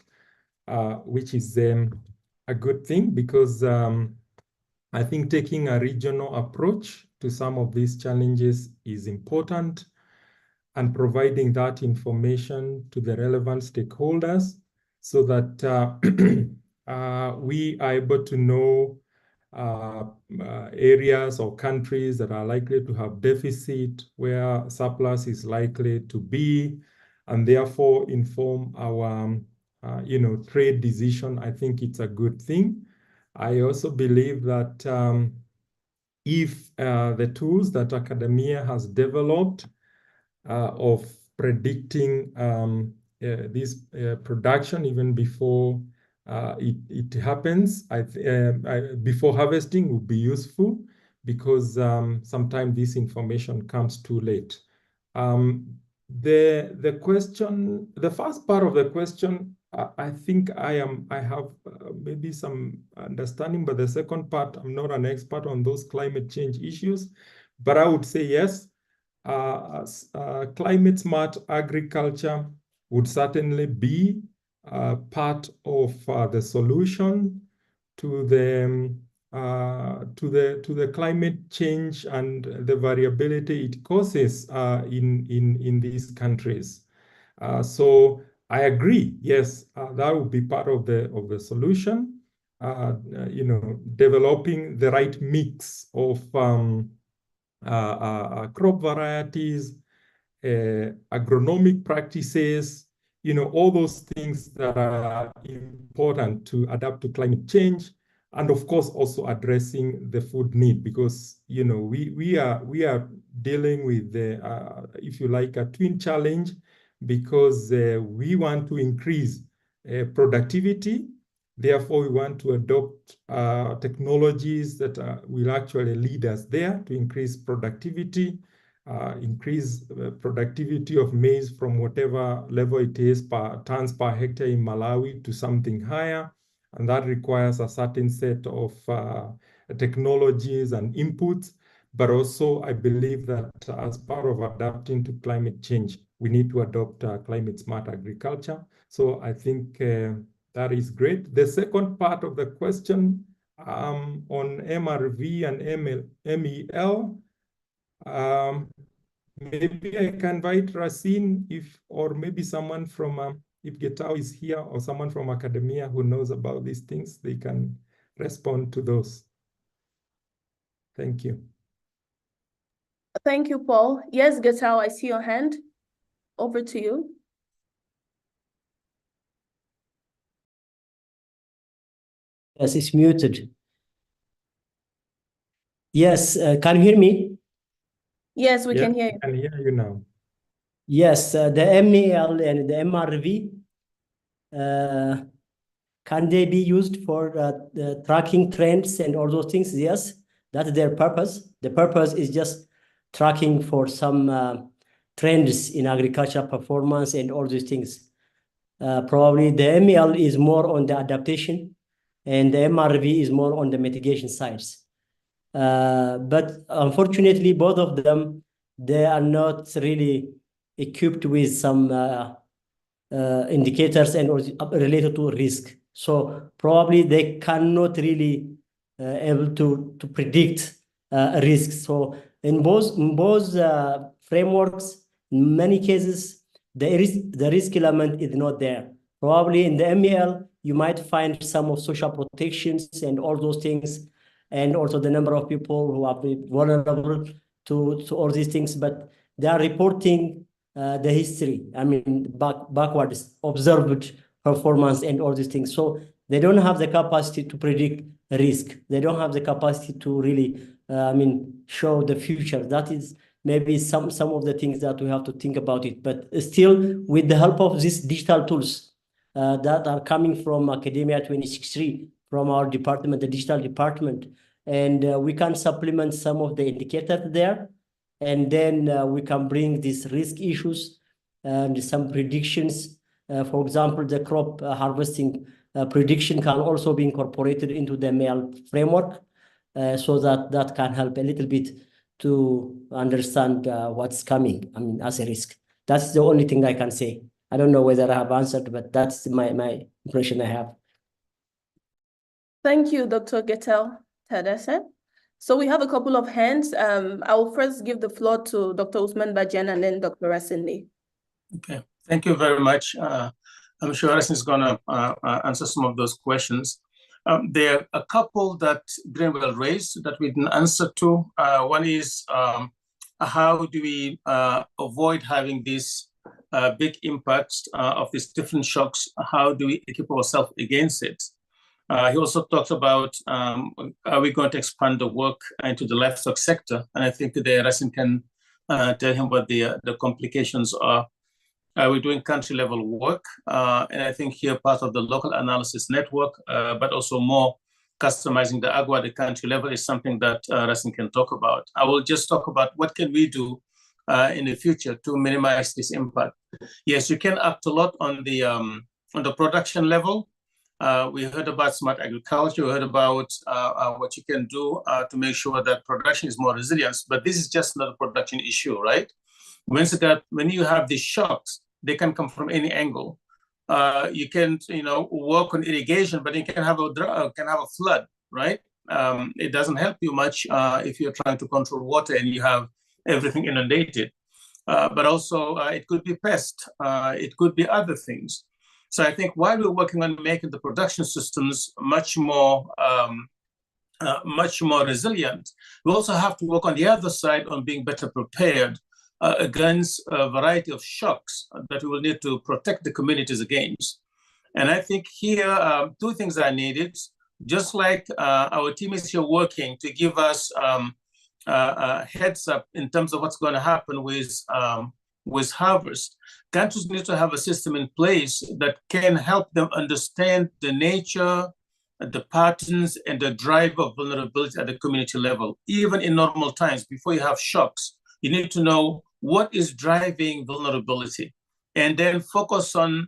which is a good thing because I think taking a regional approach to some of these challenges is important, and providing that information to the relevant stakeholders so that we are able to know areas or countries that are likely to have deficit, where surplus is likely to be, and therefore inform our trade decision. I think it's a good thing. I also believe that if the tools that academia has developed of predicting this production even before it happens, before harvesting, would be useful, because sometimes this information comes too late. The question, the first part of the question, I think I have maybe some understanding, but the second part, I'm not an expert on those climate change issues, but I would say yes. Climate smart agriculture would certainly be part of the solution to the climate change and the variability it causes in these countries. So I agree. Yes, that would be part of the solution. Developing the right mix of crop varieties, agronomic practices, all those things that are important to adapt to climate change, and of course also addressing the food need, because we are dealing with the if you like, a twin challenge, because we want to increase productivity. Therefore, we want to adopt technologies that will actually lead us there to increase productivity, increase productivity of maize from whatever level it is per tons per hectare in Malawi to something higher. And that requires a certain set of technologies and inputs. But also, I believe that as part of adapting to climate change, we need to adopt climate smart agriculture. So I think that is great. The second part of the question on MRV and MEL, maybe I can invite Racine or maybe someone from, if Getao is here, or someone from academia who knows about these things, they can respond to those. Thank you. Thank you, Paul. Yes, Getao, I see your hand. Over to you. Yes, it's muted. Yes, can you hear me? Yes, we can hear you. I can hear you now. Yes, the MEL and the MRV, can they be used for tracking trends and all those things? Yes, that's their purpose. The purpose is just tracking for some trends in agriculture performance and all these things. Probably the MEL is more on the adaptation, and the MRV is more on the mitigation sides. But unfortunately, both of them, they are not really equipped with some indicators and related to risk. So probably they cannot really able to predict risks. So in both frameworks, in many cases, the risk element is not there. Probably in the MEL, you might find some of social protections and all those things, and also the number of people who are vulnerable to all these things, but they are reporting the history, I mean, backwards, observed performance and all these things. So they don't have the capacity to predict risk. They don't have the capacity to really, show the future. That is maybe some of the things that we have to think about it. But still, with the help of these digital tools that are coming from Academia 2063, from our department, the digital department, and we can supplement some of the indicators there, and then we can bring these risk issues and some predictions. For example, the crop harvesting prediction can also be incorporated into the MEL framework, so that can help a little bit to understand what's coming, as a risk. That's the only thing I can say. I don't know whether I have answered, but that's my impression I have. Thank you, Dr. Getel Tadesse. So we have a couple of hands. I will first give the floor to Dr. Usman Bajan and then Dr. Rasindi. Okay, thank you very much. I'm sure Rasin is going to answer some of those questions. There are a couple that Greenwell raised that we didn't answer to. One is how do we avoid having these big impacts of these different shocks? How do we equip ourselves against it? He also talked about are we going to expand the work into the livestock sector? And I think today Rasin can tell him what the complications are. We're doing country level work. And I think here part of the local analysis network, but also more customizing the agua at the country level is something that Rasin can talk about. I will just talk about what can we do in the future to minimize this impact. Yes, you can act a lot on the production level. We heard about smart agriculture. We heard about what you can do to make sure that production is more resilient. But this is just not a production issue, right? When you have these shocks, they can come from any angle. You can, work on irrigation, but you can have a flood, right? It doesn't help you much if you're trying to control water and you have everything inundated. But also, it could be pest. It could be other things. So I think while we're working on making the production systems much more resilient, we also have to work on the other side on being better prepared against a variety of shocks that we will need to protect the communities against. And I think here, two things are needed. Just like our team is here working to give us a heads up in terms of what's going to happen with harvest, countries need to have a system in place that can help them understand the nature, the patterns, and the drive of vulnerability at the community level. Even in normal times, before you have shocks, you need to know what is driving vulnerability, and then focus on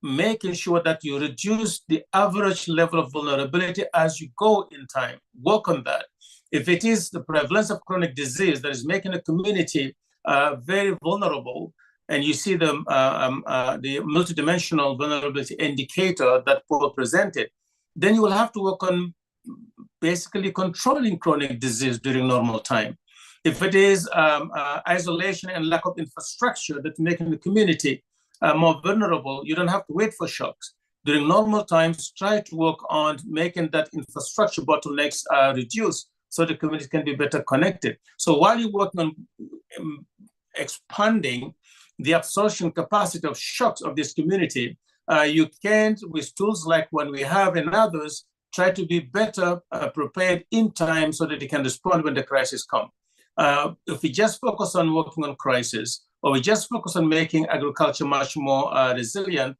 making sure that you reduce the average level of vulnerability as you go in time. Work on that. If it is the prevalence of chronic disease that is making a community very vulnerable, and you see the multidimensional vulnerability indicator that Paul presented, then you will have to work on basically controlling chronic disease during normal time. If it is isolation and lack of infrastructure that's making the community more vulnerable, you don't have to wait for shocks. During normal times, try to work on making that infrastructure bottlenecks reduced so the community can be better connected. So while you're working on expanding the absorption capacity of shocks of this community, you can, with tools like one we have and others, try to be better prepared in time so that they can respond when the crisis comes. If we just focus on working on crisis, or we just focus on making agriculture much more resilient,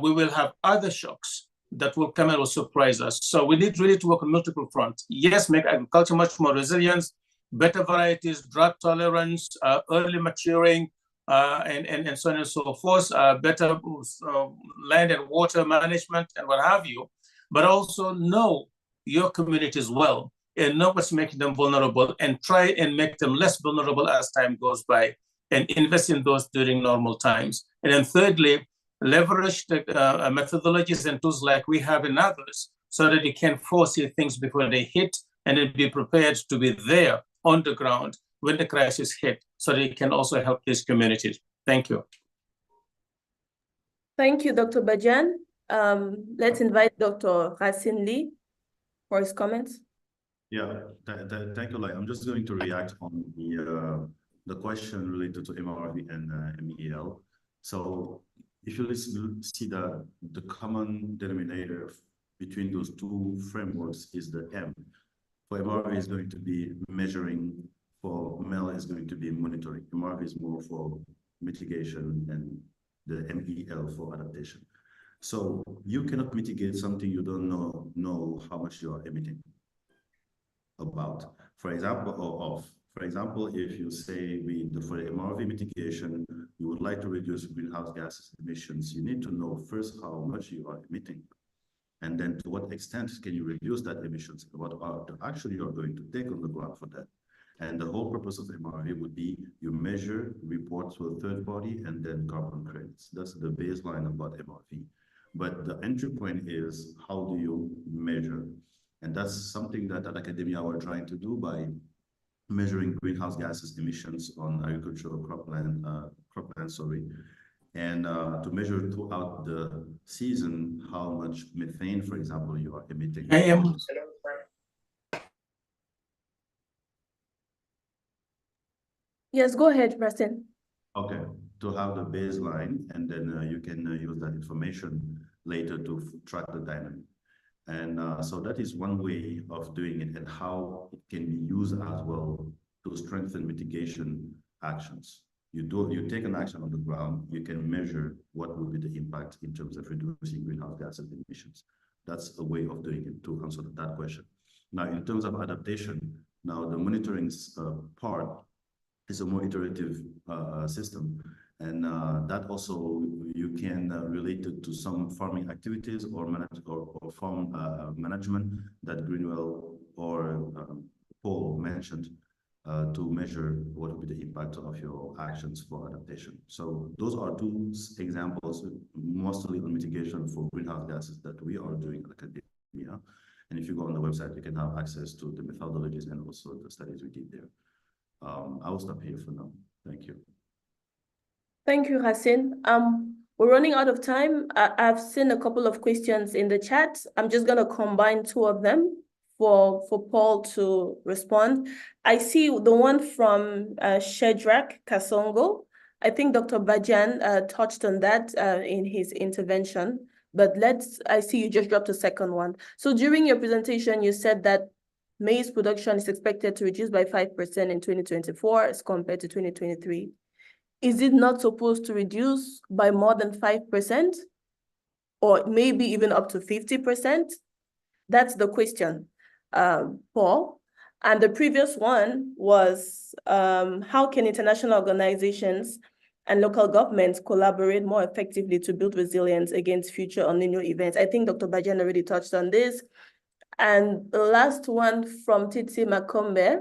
we will have other shocks that will come and will surprise us. So we need really to work on multiple fronts. Yes, make agriculture much more resilient, better varieties, drought tolerance, early maturing, and so on and so forth, better land and water management and what have you, but also know your communities well and know what's making them vulnerable and try and make them less vulnerable as time goes by and invest in those during normal times. And then thirdly, leverage the methodologies and tools like we have in others so that you can foresee things before they hit and then be prepared to be there on the ground when the crisis hit, so they can also help these communities. Thank you. Thank you, Dr. Bajan. Let's invite Dr. Racine Lee for his comments. Yeah, thank you. I'm just going to react on the question related to MRV and MEL. So if you see the common denominator between those two frameworks is the M. For MRV is going to be measuring, for MEL is going to be monitoring. MRV is more for mitigation and the MEL for adaptation. So you cannot mitigate something you don't know how much you are emitting about. For example, if you say for the MRV mitigation, you would like to reduce greenhouse gas emissions, you need to know first how much you are emitting, and then to what extent can you reduce that emissions, what are the action you are going to take on the ground for that. And the whole purpose of MRV would be you measure, report to a third party, and then carbon credits. That's the baseline about MRV. But the entry point is, how do you measure? And that's something that at academia we're trying to do by measuring greenhouse gases emissions on agricultural cropland, and to measure throughout the season how much methane, for example, you are emitting. Yes, go ahead, Racine. Okay, to have the baseline, and then you can use that information later to track the dynamic. And so that is one way of doing it, and how it can be used as well to strengthen mitigation actions. You take an action on the ground, you can measure what will be the impact in terms of reducing greenhouse gas emissions. That's a way of doing it to answer that question. Now, in terms of adaptation, now the monitoring part is a more iterative system. And that also you can relate it to some farming activities or farm management that Greenwell or Paul mentioned to measure what will be the impact of your actions for adaptation. So those are two examples, mostly on mitigation for greenhouse gases that we are doing at academia. And if you go on the website, you can have access to the methodologies and also the studies we did there. I will stop here for now. Thank you. Thank you, Racine. We're running out of time. I've seen a couple of questions in the chat. I'm just going to combine two of them for Paul to respond. I see the one from Shedrack Kasongo. I think Dr. Bajan touched on that in his intervention, but I see you just dropped a second one. So during your presentation, you said that maize production is expected to reduce by 5% in 2024 as compared to 2023. Is it not supposed to reduce by more than 5%? Or maybe even up to 50%? That's the question, Paul. And the previous one was, how can international organizations and local governments collaborate more effectively to build resilience against future El Niño events? I think Dr. Bajan already touched on this. And the last one from Titi Makombe,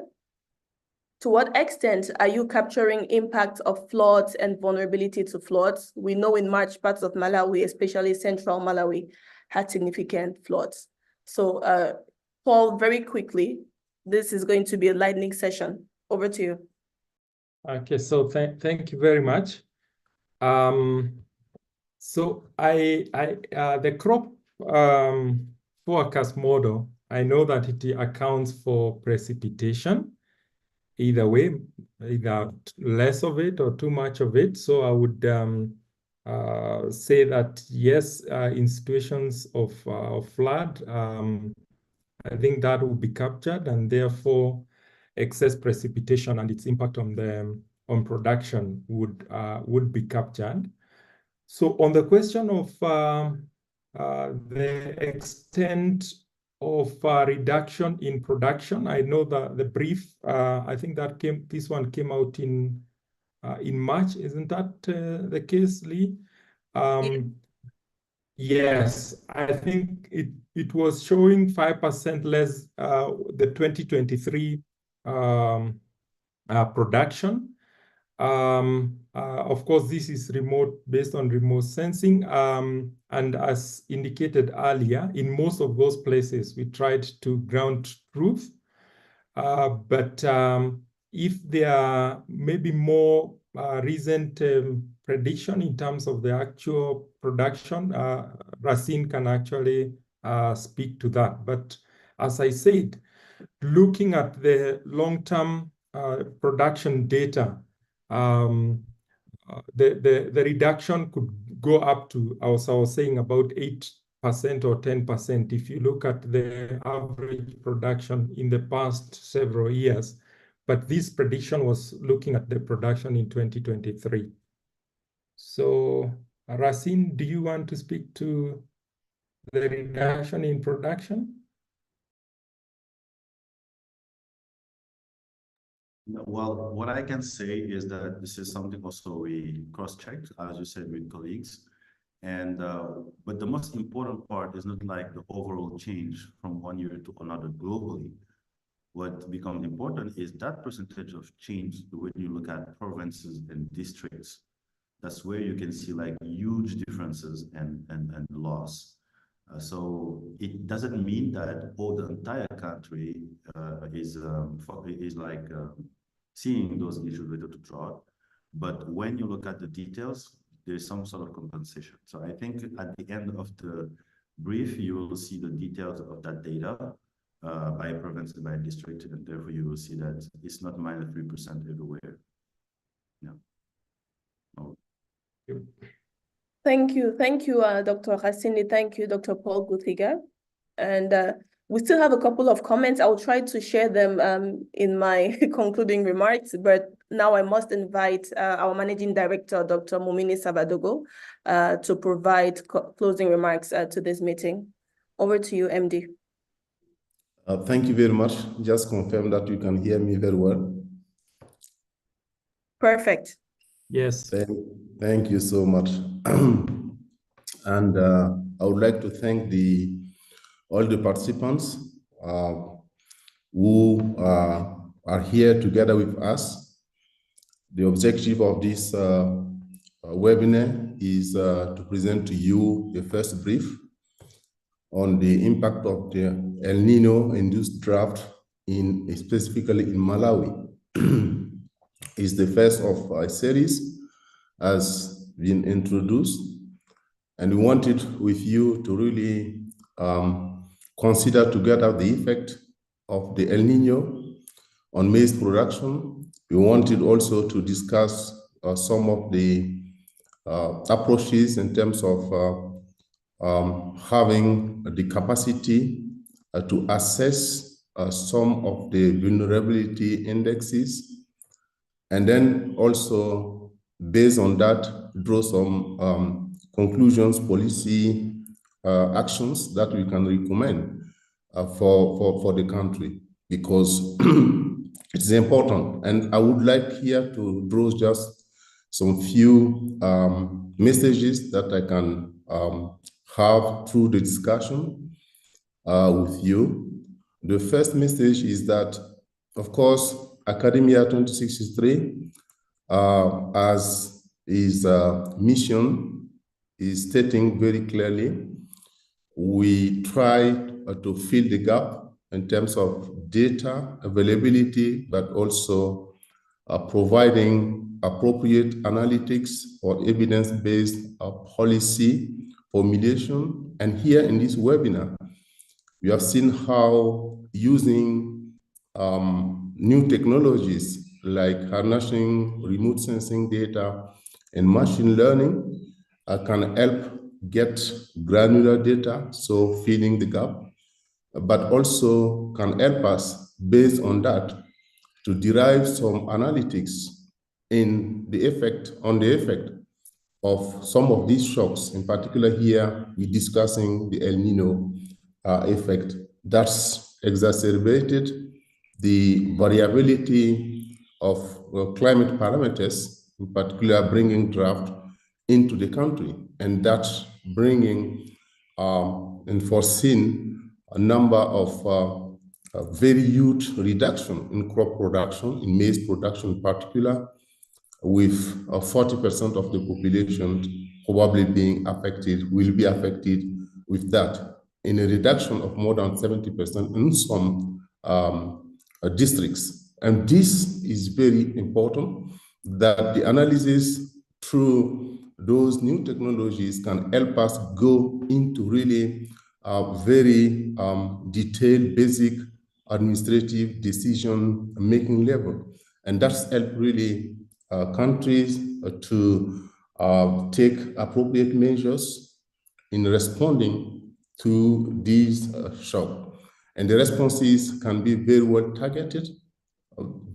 to what extent are you capturing impact of floods and vulnerability to floods? We know in March, parts of Malawi, especially central Malawi, had significant floods. So Paul, very quickly, this is going to be a lightning session. Over to you. Okay, so thank you very much. So the crop forecast model, I know that it accounts for precipitation, either way, either less of it or too much of it. So I would say that yes, in situations of flood, I think that will be captured, and therefore excess precipitation and its impact on production would be captured. So on the question of the extent of reduction in production, I know that the brief, I think that this one came out in March. Isn't that the case, Lee? Yes, I think it was showing 5% less the 2023 production. Of course, this is based on remote sensing. And as indicated earlier, in most of those places, we tried to ground truth But if there are maybe more recent prediction in terms of the actual production, Racine can actually speak to that. But as I said, looking at the long-term production data, the reduction could go up to, as I was saying, about 8% or 10% if you look at the average production in the past several years. But this prediction was looking at the production in 2023. So, Racine, do you want to speak to the reduction in production? Well, what I can say is that this is something also we cross-checked, as you said, with colleagues. And but the most important part is not like the overall change from one year to another globally. What becomes important is that percentage of change when you look at provinces and districts. That's where you can see like huge differences and loss. So it doesn't mean that all the entire country is like seeing those issues related to drought. But when you look at the details, there's some sort of compensation. So I think at the end of the brief, you will see the details of that data by province and by district, and therefore you will see that it's not minus 3% everywhere. Yeah. Oh. Thank you, Dr. Hassini. Thank you, Dr. Paul Guthiga. And we still have a couple of comments. I'll try to share them in my concluding remarks, but now I must invite our Managing Director, Dr. Mumini Sabadogo, to provide closing remarks to this meeting. Over to you, MD. Thank you very much. Just confirm that you can hear me very well. Perfect. Yes. Thank you so much. And I would like to thank all the participants who are here together with us. The objective of this webinar is to present to you the first brief on the impact of the El Nino-induced drought specifically in Malawi. It's the first of a series has been introduced, and we wanted with you to really consider together the effect of the El Nino on maize production. We wanted also to discuss some of the approaches in terms of having the capacity to assess some of the vulnerability indexes, and then also based on that draw some conclusions, policy actions that we can recommend for the country, because it's important. And I would like here to draw just some few messages that I can have through the discussion with you. The first message is that, of course, Academia 2063, as its mission is stating very clearly, we try to fill the gap in terms of data availability, but also providing appropriate analytics or evidence-based policy formulation. And here in this webinar, we have seen how using new technologies like harnessing remote sensing data and machine learning can help get granular data, so filling the gap, but also can help us based on that to derive some analytics in the effect of some of these shocks. In particular here, we're discussing the El Nino effect that's exacerbated the variability of climate parameters, in particular bringing drought into the country, and that's bringing and foreseen a number of very huge reduction in crop production, in maize production in particular, with 40% of the population probably being affected, will be affected with that, in a reduction of more than 70% in some districts. And this is very important, that the analysis through those new technologies can help us go into really very detailed, basic administrative decision-making level. And that's helped really countries to take appropriate measures in responding to these shocks. And the responses can be very well targeted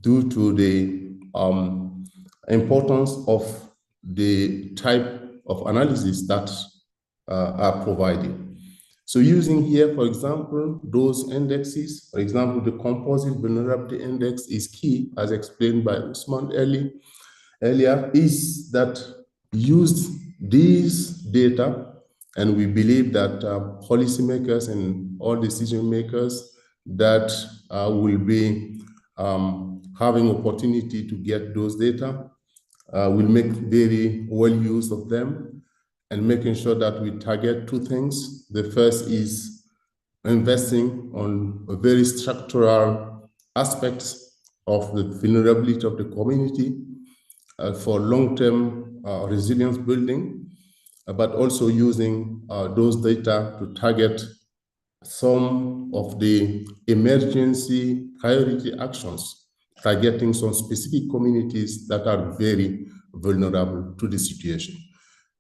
due to the importance of the type of analysis that are provided. So using here, for example, those indexes, for example, the composite vulnerability index is key, as explained by Usman earlier, is that used these data, and we believe that policymakers and all decision makers that will be having opportunity to get those data will make very well use of them, and making sure that we target two things. The first is investing on a very structural aspects of the vulnerability of the community for long-term resilience building, but also using those data to target some of the emergency priority actions, targeting some specific communities that are very vulnerable to the situation.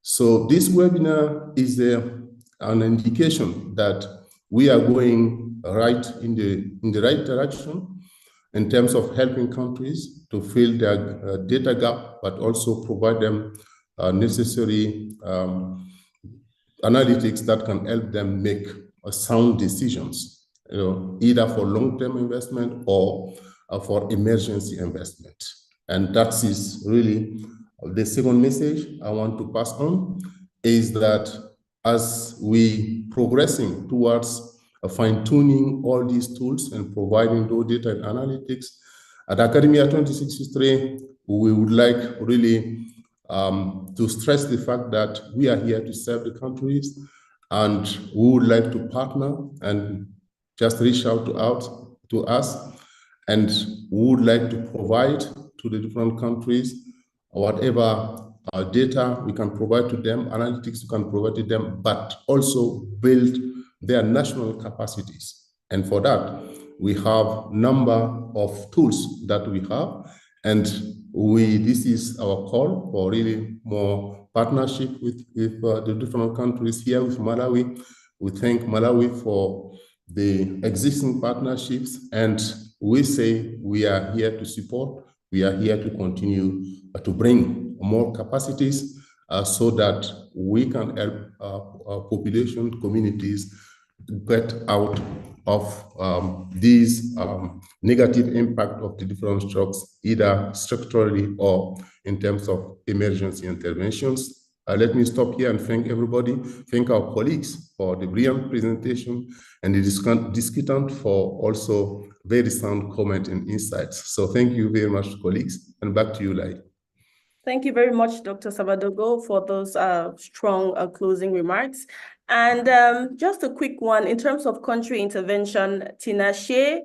So this webinar is an indication that we are going right in the right direction in terms of helping countries to fill their data gap, but also provide them necessary analytics that can help them make sound decisions, either for long-term investment or for emergency investment. And that is really the second message I want to pass on, is that as we progressing towards fine-tuning all these tools and providing those data and analytics, at Academia 2063, we would like really to stress the fact that we are here to serve the countries, and we would like to partner and just reach out to us, and we would like to provide to the different countries whatever data we can provide to them, analytics we can provide to them, but also build their national capacities. And for that, we have number of tools that we have, and this is our call for really more partnership with the different countries here with Malawi. We thank Malawi for the existing partnerships, and we say we are here to support. We are here to continue to bring more capacities so that we can help our population communities get out of these negative impact of the different shocks, either structurally or in terms of emergency interventions. Let me stop here and thank everybody. Thank our colleagues for the brilliant presentation, and the discutant for also very sound comment and insights. So thank you very much, colleagues, and back to you, Lai. Thank you very much, Dr. Sabadogo, for those strong closing remarks. And just a quick one, in terms of country intervention, Tinashe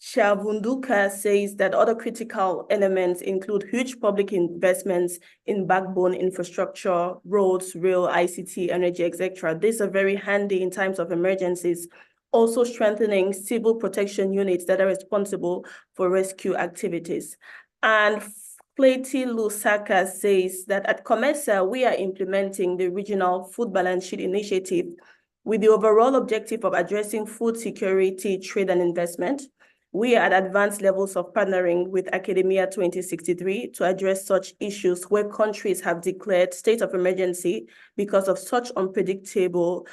Shavunduka says that other critical elements include huge public investments in backbone infrastructure, roads, rail, ICT, energy, etc. These are very handy in times of emergencies. Also strengthening civil protection units that are responsible for rescue activities. And Clayton Lusaka says that at COMESA, we are implementing the Regional Food Balance Sheet Initiative with the overall objective of addressing food security, trade, and investment. We are at advanced levels of partnering with Academia 2063 to address such issues where countries have declared state of emergency because of such unpredictable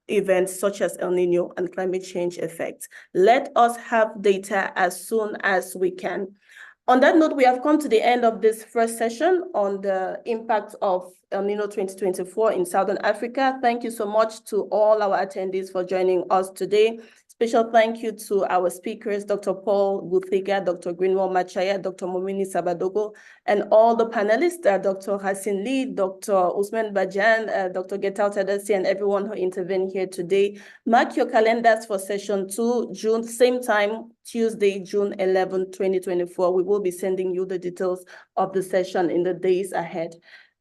events such as El Niño and climate change effects. Let us have data as soon as we can. On that note, we have come to the end of this first session on the impact of El Niño 2024 in Southern Africa. Thank you so much to all our attendees for joining us today. Special thank you to our speakers, Dr. Paul Guthiga, Dr. Greenwell Machaya, Dr. Momini Sabadogo, and all the panelists, Dr. Hassan Lee, Dr. Usman Bajan, Dr. Getao Tadasi, and everyone who intervened here today. Mark your calendars for session 2, June, same time, Tuesday, June 11, 2024. We will be sending you the details of the session in the days ahead.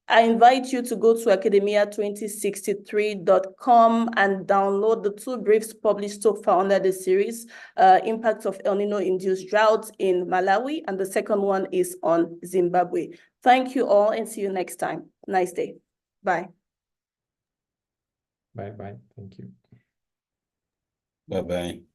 I invite you to go to academia2063.com and download the 2 briefs published so far under the series, Impact of El Nino-Induced Drought in Malawi, and the second one is on Zimbabwe. Thank you all and see you next time. Nice day. Bye. Bye-bye. Thank you. Bye-bye.